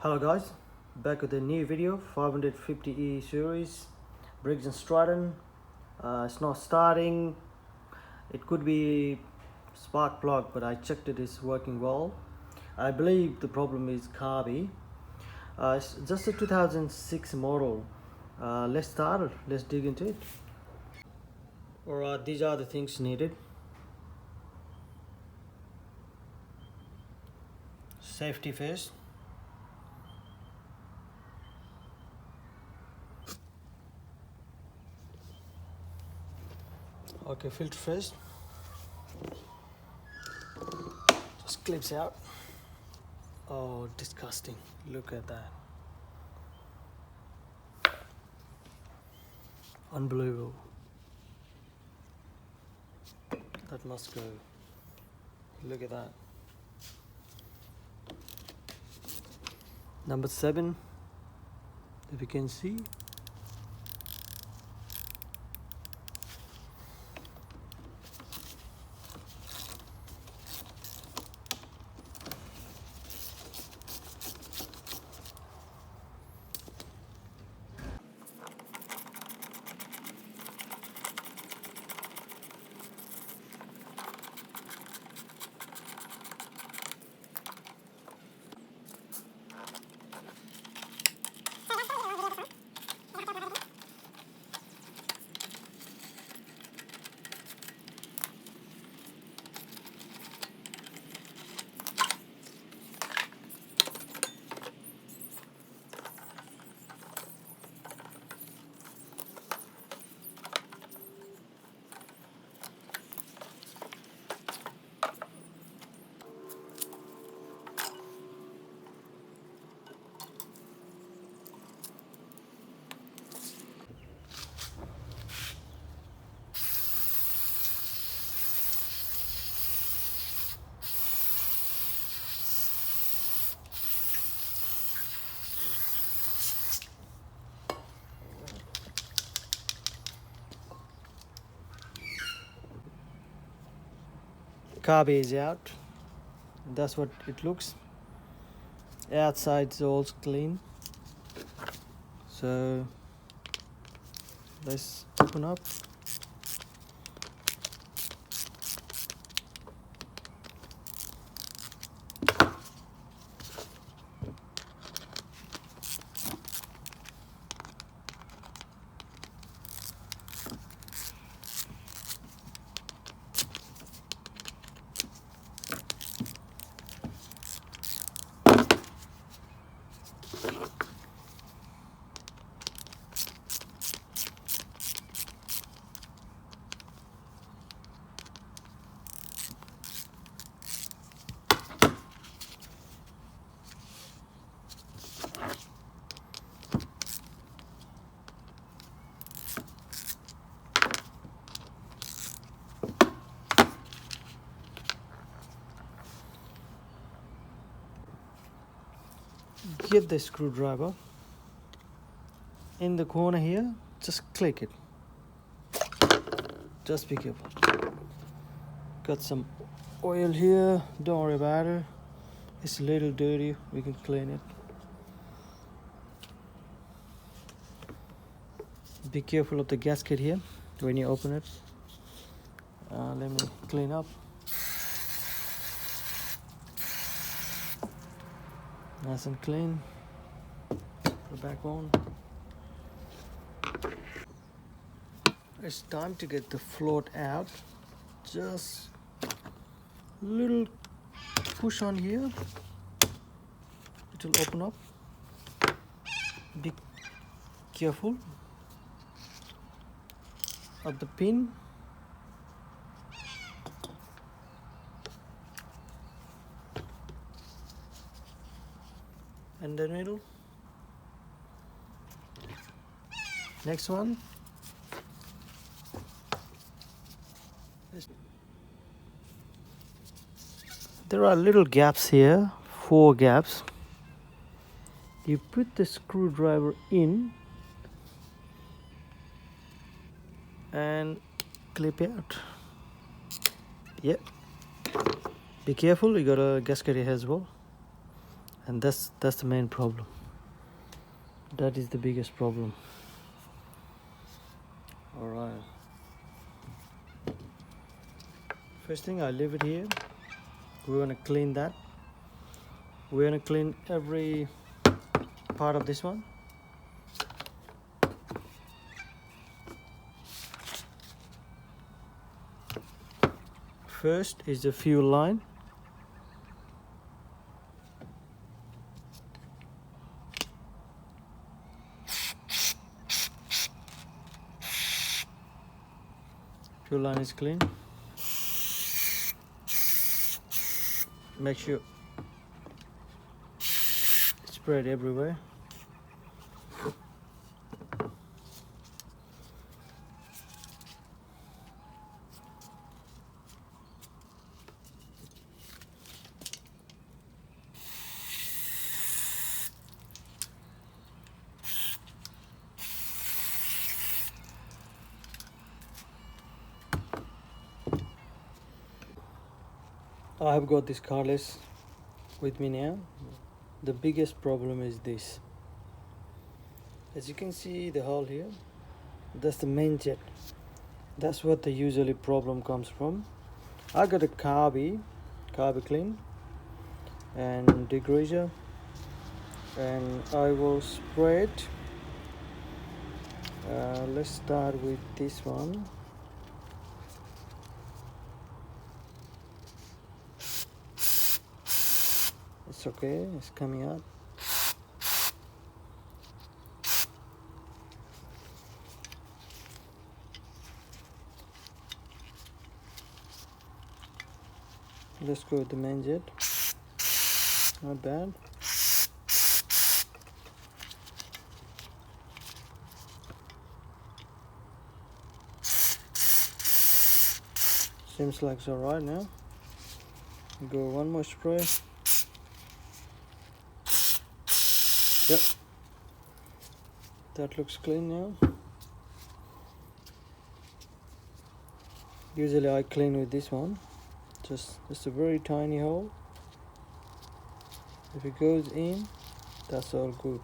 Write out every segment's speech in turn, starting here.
Hello guys, back with a new video, 550E series, Briggs and Stratton. It's not starting. It could be spark plug, but I checked it is working well. I believe the problem is carby. It's just a 2006 model. Let's start it. Let's dig into it. Alright, these are the things needed. Safety first. Okay, filter first. Just clips out. Oh, disgusting. Look at that. Unbelievable. That must go. Look at that. Number 7, if you can see. Carby is out. That's what it looks. Outside's all clean. So let's open up. Get the screwdriver in the corner here, just click it. Just be careful. Got some oil here, don't worry about it. It's a little dirty, we can clean it. Be careful of the gasket here when you open it. Let me clean up. Nice and clean. Put back on. It's time to get the float out. Just little push on here. It will open up. Be careful of the pin. And the needle. Next one. There are little gaps here, 4 gaps. You put the screwdriver in and clip out. Yep. Be careful, you got a gasket here as well. and that's the main problem. That is the biggest problem. All right, first thing, I leave it here. We're gonna clean that. We're gonna clean every part of this one. First is the fuel line. Fuel line is clean. Make sure it's spread everywhere. I have got this carless with me now. The biggest problem is this. As you can see the hole here, that's the main jet. That's what the usually problem comes from. I got a carby clean and degreaser, and I will spray it. Let's start with this one. It's okay, it's coming out. Let's go with the main jet. Not bad. Seems like it's alright now. Go one more spray. Yep. That looks clean now. Usually I clean with this one. Just a very tiny hole. If it goes in, that's all good.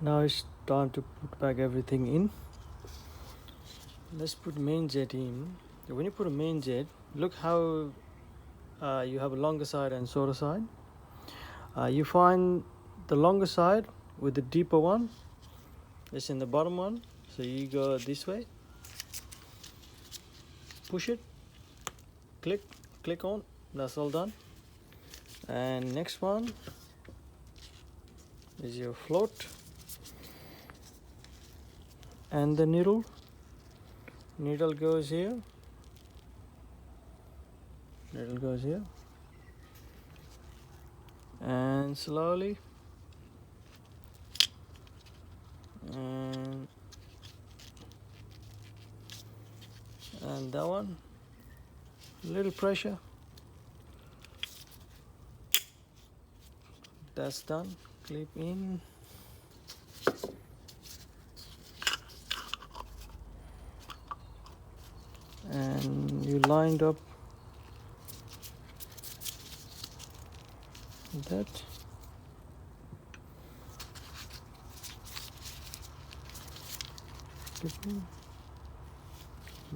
Now it's time to put back everything in. Let's put main jet in. When you put a main jet, look how you have a longer side and shorter side. You find the longer side with the deeper one. It's in the bottom one. So you go this way. Push it. Click on. That's all done. And next one is your float. And the needle goes here, and slowly, and that one, little pressure, that's done. Clip in. And you lined up that.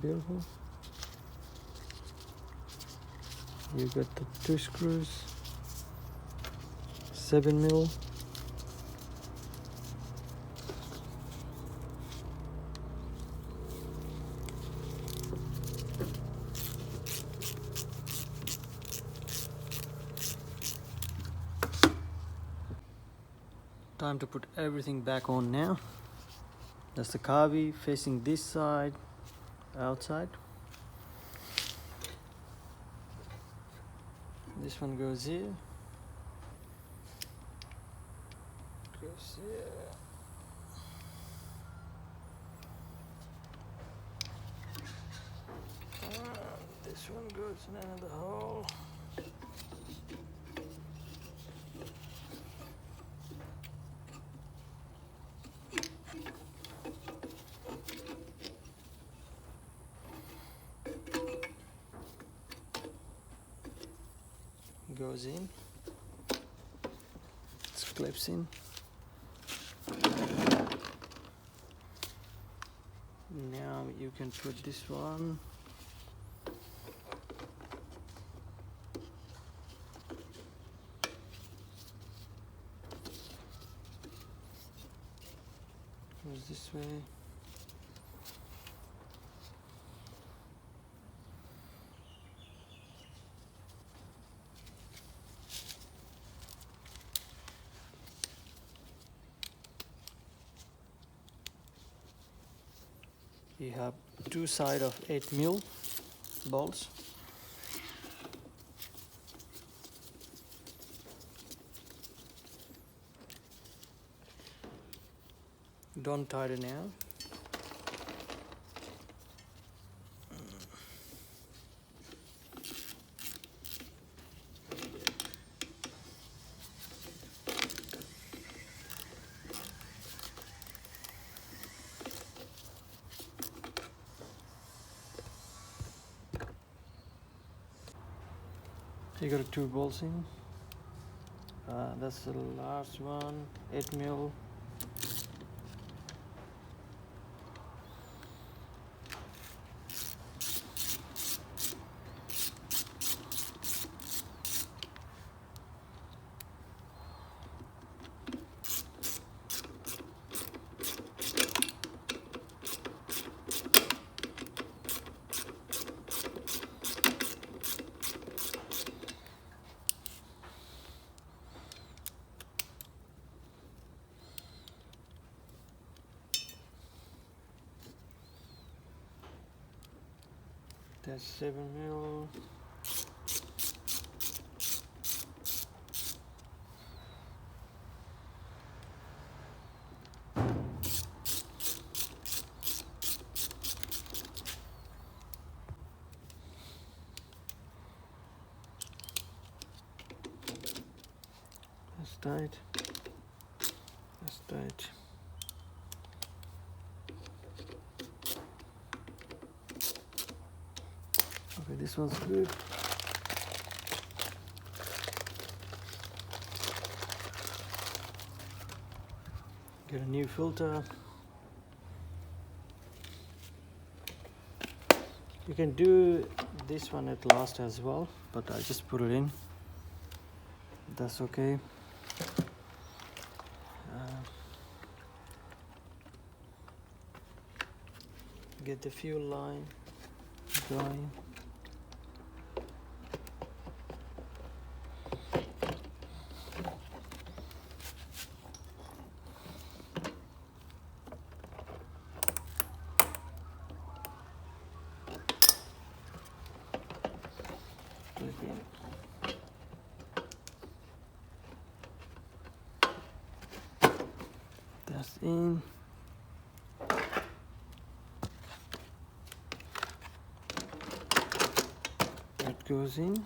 Beautiful. You got the 2 screws, 7mm. Time to put everything back on now. That's the carby facing this side, outside. This one goes here. Goes here. And this one goes in another hole. goes in, it clips in. Now you can put this one. Goes this way. You have two sides of 8mm bolts. Don't tighten now. You got two bolts in. That's the last one, 8mm. That's 7mm. That's tight. That's tight. Okay, this one's good. Get a new filter. You can do this one at last as well, but I just put it in. That's okay. Get the fuel line going. That's in. That goes in.